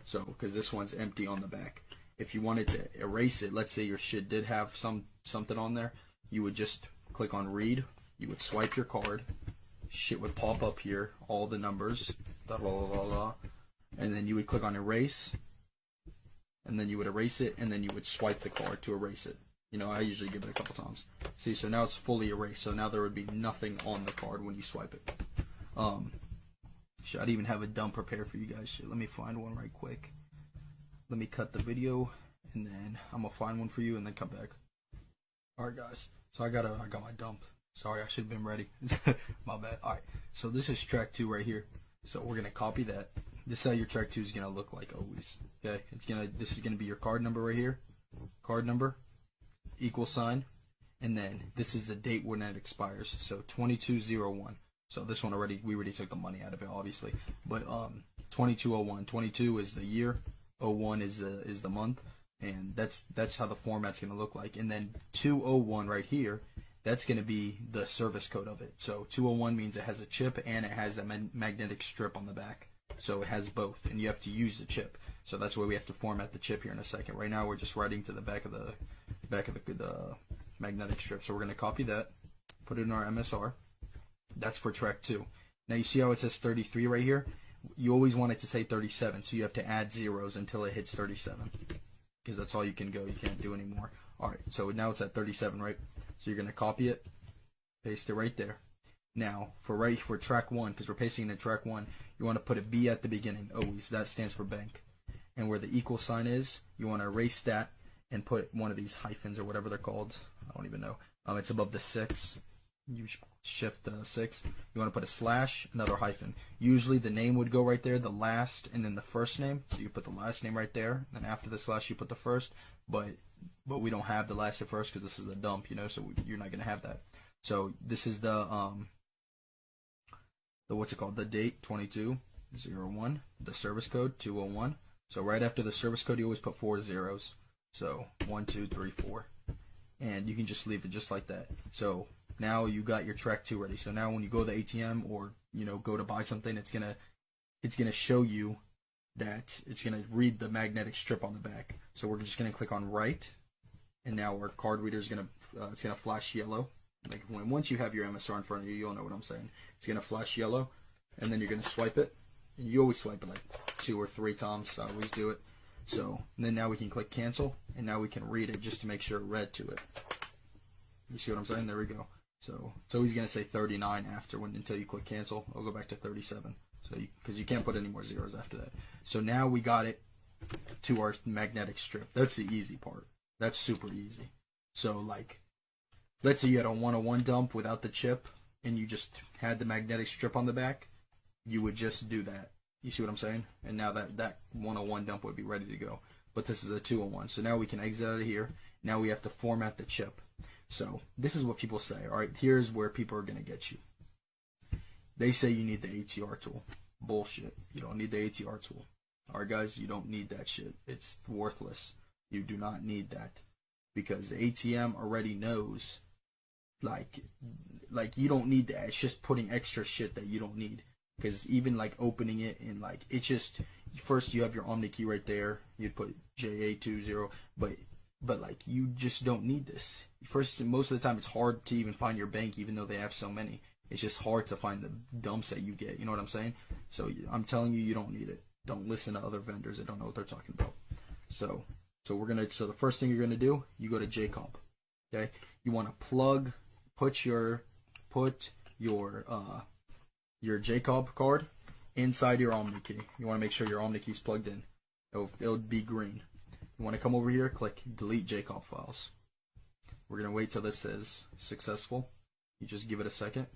So, because this one's empty on the back. If you wanted to erase it, let's say your shit did have something on there, you would just click on read. You would swipe your card. Shit would pop up here, all the numbers, blah, blah, blah, blah, and then you would click on erase, and then you would erase it, and then you would swipe the card to erase it. You know, I usually give it a couple times. See, so now it's fully erased. So now there would be nothing on the card when you swipe it. I'd even have a dump prepared for you guys. Shit, let me find one right quick. Let me cut the video, and then I'm gonna find one for you, and then come back. All right, guys. So I got my dump. Sorry, I should have been ready. My bad. All right. So this is track 2 right here. So we're gonna copy that. This is how your track 2 is gonna look like always. Okay. This is gonna be your card number right here. Card number, equal sign, and then this is the date when it expires. So 2201. So this one we already took the money out of it, obviously. But 2201. 22 is the year. 01 is the month, and that's how the format's gonna look like. And then 201 right here, that's gonna be the service code of it. So 201 means it has a chip and it has that magnetic strip on the back. So it has both, and you have to use the chip. So that's why we have to format the chip here in a second. Right now we're just writing to the back of the magnetic strip. So we're gonna copy that, put it in our MSR. That's for track 2. Now you see how it says 33 right here? You always want it to say 37, so you have to add zeros until it hits 37, because that's all you can go. You can't do any more. All right, so now it's at 37, right? So you're gonna copy it, paste it right there. Now for track 1, because we're pasting it in track 1, you want to put a B at the beginning always. That stands for bank. And where the equal sign is, you want to erase that and put one of these hyphens or whatever they're called. I don't even know. It's above the 6. You shift 6. You want to put a slash, another hyphen. Usually the name would go right there, the last, and then the first name. So you put the last name right there, and then after the slash you put the first. But we don't have the last at first because this is a dump, you know. So you're not gonna have that. So this is the what's it called? The date 2201. The service code 201. So right after the service code, you always put 4 zeros. So 1, 2, 3, 4, and you can just leave it just like that. So now you got your track 2 ready. So now when you go to the ATM or go to buy something, it's gonna show you that it's gonna read the magnetic strip on the back. So we're just gonna click on write, and now our card reader is gonna flash yellow. Like once you have your MSR in front of you, you'll know what I'm saying. It's gonna flash yellow, and then you're gonna swipe it. And you always swipe it like 2 or 3 times. I always do it. So then now we can click cancel, and now we can read it just to make sure it read to it. You see what I'm saying? There we go. So it's always going to say 39 until you click cancel. I'll go back to 37. So because you can't put any more zeros after that. So now we got it to our magnetic strip. That's the easy part. That's super easy. So like, let's say you had a 101 dump without the chip, and you just had the magnetic strip on the back. You would just do that. You see what I'm saying? And now that 101 dump would be ready to go. But this is a 201. So now we can exit out of here. Now we have to format the chip. So this is what people say. All right, here's where people are going to get you. They say you need the ATR tool. Bullshit. You don't need the ATR tool. All right, guys, you don't need that shit. It's worthless. You do not need that, because the ATM already knows. Like you don't need that. It's just putting extra shit that you don't need. Because even like opening it and like it's just, first you have your Omni key right there. You'd put JA20, but like you just don't need this. First, most of the time it's hard to even find your bank, even though they have so many. It's just hard to find the dumps that you get. You know what I'm saying? So I'm telling you, you don't need it. Don't listen to other vendors that don't know what they're talking about. So the first thing you're gonna do, you go to JComp. Okay, you want to put your JComp card inside your Omni key. You want to make sure your Omni key is plugged in. It'll be green. You want to come over here, click delete JComp files. We're going to wait till this says successful. You just give it a second.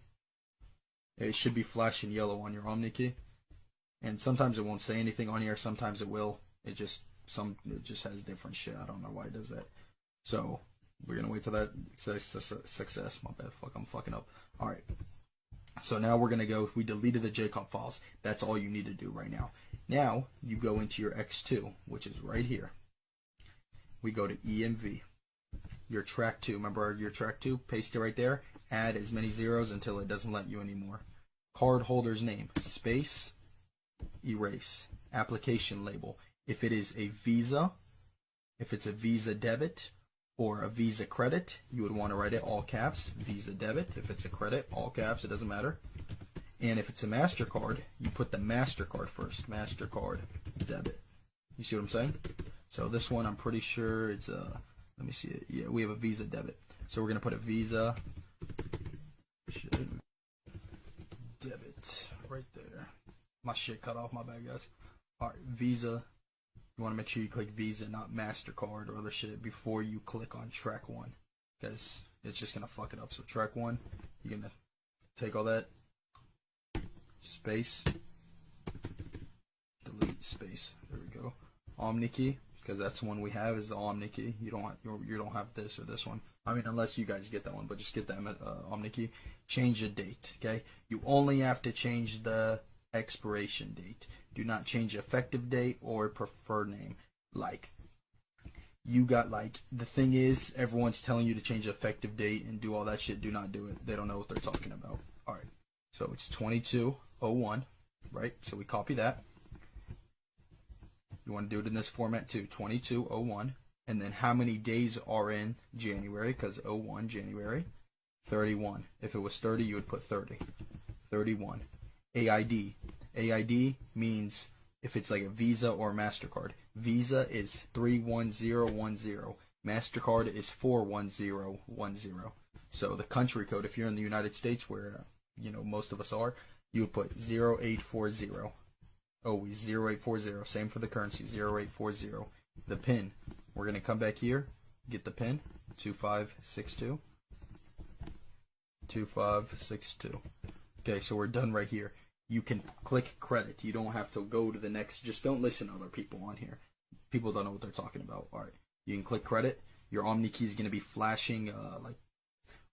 It should be flashing yellow on your Omni key. And sometimes it won't say anything on here, sometimes it will. It just has different shit. I don't know why it does that. So we're going to wait till that says success. My bad, I'm fucking up. Alright. So now we're going to go, we deleted the JComp files. That's all you need to do right now. Now you go into your X2, which is right here. We go to EMV. Your track 2, remember your track 2? Paste it right there. Add as many zeros until it doesn't let you anymore. Card holder's name, space, erase. Application label. If it is a Visa, if it's a Visa debit or a Visa credit, you would want to write it all caps, Visa debit. If it's a credit, all caps, it doesn't matter. And if it's a MasterCard, you put the MasterCard first, MasterCard debit. You see what I'm saying? So this one, I'm pretty sure it's a, let me see it. Yeah, we have a Visa debit. So we're going to put a Visa debit right there. My shit cut off, my bad, guys. All right, Visa. You want to make sure you click Visa, not MasterCard or other shit before you click on track 1, because it's just going to fuck it up. So track 1, you're going to take all that, space, delete, space. There we go. OmniKey, because that's the one we have, is the OmniKey. You don't have this or this one. I mean, unless you guys get that one, but just get that OmniKey. Change the date, okay? You only have to change the expiration date. Do not change effective date or preferred name. Like, you got, like, the thing is, everyone's telling you to change effective date and do all that shit. Do not do it. They don't know what they're talking about. All right. So it's 2201, right? So we copy that. You want to do it in this format too, 2201. And then how many days are in January, because 01, January. 31. If it was 30, you would put 30. 31. AID. AID means if it's like a Visa or a MasterCard. Visa is 31010. MasterCard is 41010. So the country code, if you're in the United States, where most of us are, you would put 0840. Always 0840. Same for the currency, 0840. The PIN, we're going to come back here, get the PIN, 2562. 2562. Okay, so we're done right here. You can click credit. You don't have to go to the next. Just don't listen to other people on here. People don't know what they're talking about. All right, you can click credit. Your OmniKey is going to be flashing like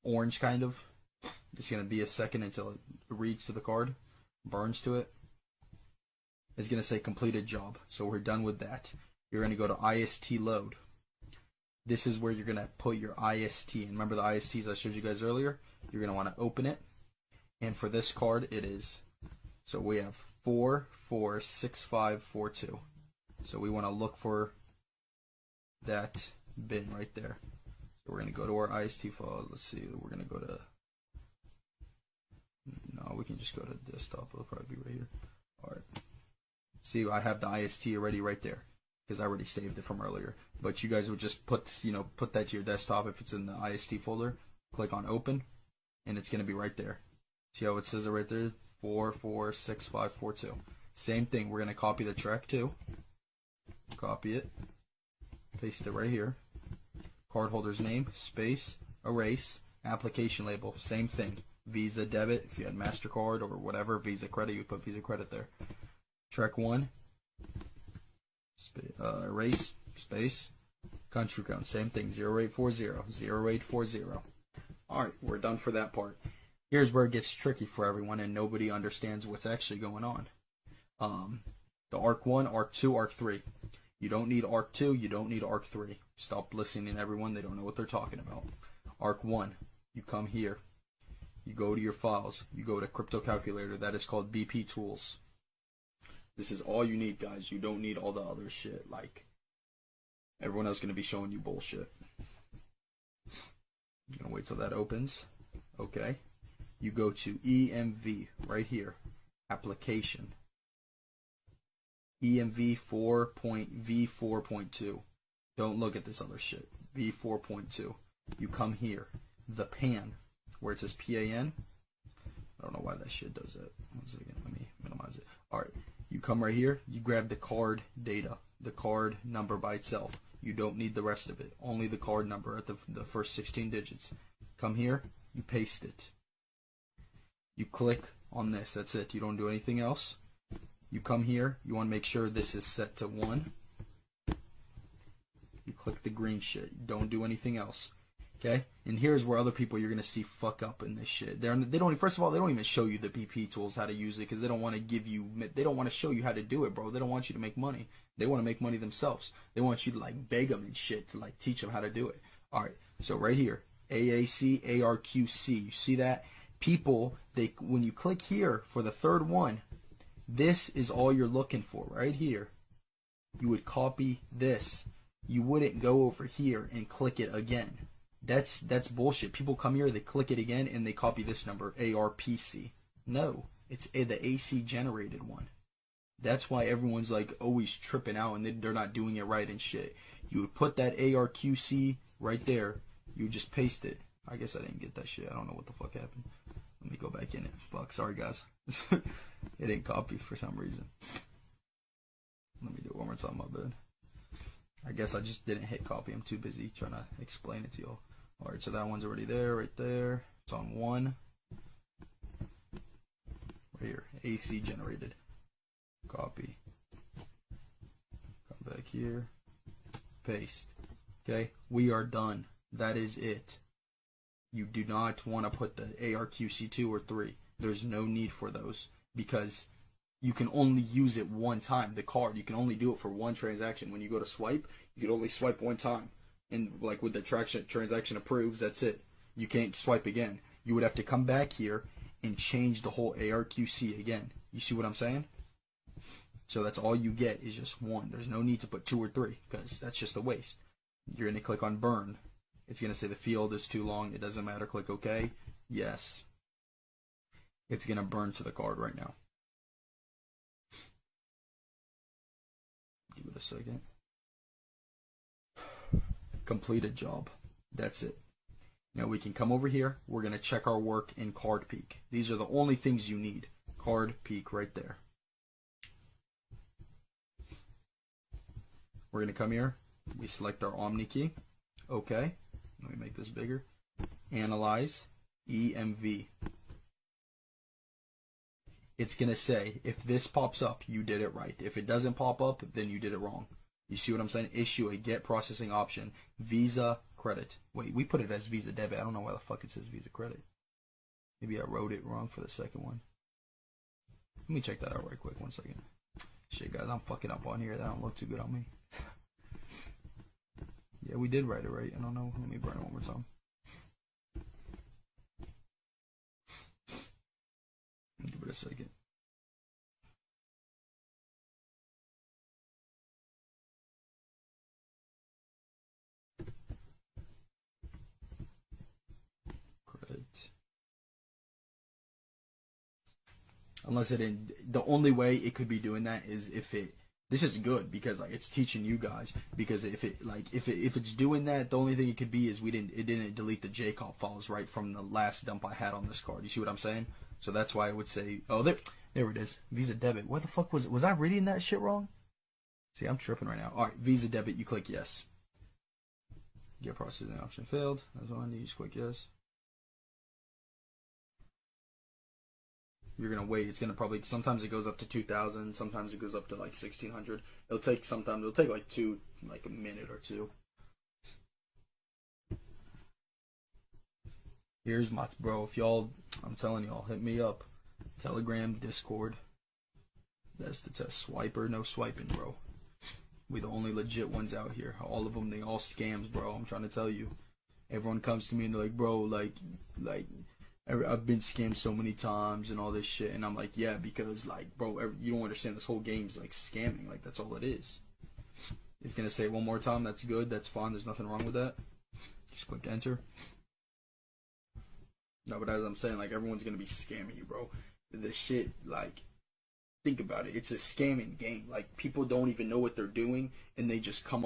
orange kind of. It's going to be a second until it reads to the card, burns to it. It's going to say completed job. So we're done with that. You're going to go to IST load. This is where you're going to put your IST. And remember the ISTs I showed you guys earlier? You're going to want to open it. And for this card, it is. So we have 446542. So we want to look for that bin right there. So we're going to go to our IST files. Let's see. We're going to go to. No, we can just go to desktop. It'll probably be right here. All right. See, I have the IST already right there because I already saved it from earlier. But you guys would just put that to your desktop if it's in the IST folder. Click on open, and it's going to be right there. See how it says it right there? 446542. Same thing. We're going to copy the track 2. Copy it. Paste it right here. Cardholder's name, space, erase, application label. Same thing. Visa debit. If you had MasterCard or whatever, Visa credit, you put Visa credit there. Track 1. Erase, space, country code. Same thing. 0840. 0840. Alright, we're done for that part. Here's where it gets tricky for everyone and nobody understands what's actually going on. The ARC 1, ARC 2, ARC 3. You don't need ARC 2, you don't need ARC 3. Stop listening to everyone, they don't know what they're talking about. ARC 1, you come here. You go to your files. You go to crypto calculator. That is called BP tools. This is all you need, guys. You don't need all the other shit. Like, everyone else is going to be showing you bullshit. You're going to wait till that opens. Okay. You go to EMV right here. Application. EMV 4.V4.2. Don't look at this other shit. V4.2. You come here. The PAN. Where it says PAN. I don't know why that shit does that. One second. Let me minimize it. Alright. You come right here. You grab the card data. The card number by itself. You don't need the rest of it. Only the card number at the first 16 digits. Come here. You paste it. You click on this. That's it. You don't do anything else. You come here. You want to make sure this is set to 1. You click the green shit. Don't do anything else. Okay? And here's where other people you're going to see fuck up in this shit. They don't, first of all, they don't even show you the BP tools, how to use it, because they don't want to give you, they don't want to show you how to do it, bro. They don't want you to make money. They want to make money themselves. They want you to, like, beg them and shit to, like, teach them how to do it. Alright, so right here, AAC, ARQC. You see that? People, when you click here for the third one, this is all you're looking for, right here. You would copy this. You wouldn't go over here and click it again. That's bullshit. People come here, they click it again, and they copy this number, ARPC. No, it's the AC generated one. That's why everyone's like always tripping out and they're not doing it right and shit. You would put that ARQC right there. You would just paste it. I guess I didn't get that shit. I don't know what the fuck happened. Let me go back in it. Fuck, sorry guys. It didn't copy for some reason. Let me do it one more time, my bad. I guess I just didn't hit copy. I'm too busy trying to explain it to y'all. Alright, so that one's already there, right there. It's on 1. Right here, AC generated. Copy. Come back here. Paste. Okay, we are done. That is it. You do not want to put the ARQC2 or 3. There's no need for those because you can only use it one time. The card, you can only do it for one transaction. When you go to swipe, you can only swipe one time. And like with the transaction approves, that's it. You can't swipe again. You would have to come back here and change the whole ARQC again. You see what I'm saying? So that's all you get is just one. There's no need to put 2 or 3 because that's just a waste. You're going to click on burn. It's going to say the field is too long. It doesn't matter. Click OK. Yes. It's going to burn to the card right now. Give it a second. Completed job. That's it. Now we can come over here. We're going to check our work in Card Peek. These are the only things you need. Card Peek right there. We're going to come here. We select our Omni key. OK. Let me make this bigger. Analyze. EMV. It's going to say, if this pops up, you did it right. If it doesn't pop up, then you did it wrong. You see what I'm saying? Issue a get processing option. Visa credit. Wait, we put it as Visa debit. I don't know why the fuck it says Visa credit. Maybe I wrote it wrong for the second one. Let me check that out right quick. 1 second. Shit, guys, I'm fucking up on here. That don't look too good on me. Yeah, we did write it right. I don't know. Let me burn it one more time. Give it a second. Credit. Unless it didn't. The only way it could be doing that is if it. This is good because like it's teaching you guys. Because if it's doing that, the only thing it could be is it didn't delete the JCOP files right from the last dump I had on this card. You see what I'm saying? So that's why I would say, oh, there it is. Visa debit. What the fuck was it? Was I reading that shit wrong? See, I'm tripping right now. All right, Visa debit. You click yes. Get processing option failed. That's all I need. You just click yes. You're gonna wait. It's gonna probably sometimes it goes up to 2,000. Sometimes it goes up to like 1,600. It'll take like a minute or two. Here's my bro. If y'all, I'm telling y'all, hit me up. Telegram, Discord. That's the test. Swiper, no swiping, bro. We the only legit ones out here. All of them, they all scams, bro. I'm trying to tell you. Everyone comes to me and they're like, bro, like I've been scammed so many times and all this shit. And I'm like, yeah, because like, bro, you don't understand. This whole game's like scamming. Like that's all it is. It's gonna say it one more time. That's good. That's fine. There's nothing wrong with that. Just click enter. No, but as I'm saying, like, everyone's gonna be scamming you, bro. The shit, like, think about it. It's a scamming game. Like, people don't even know what they're doing, and they just come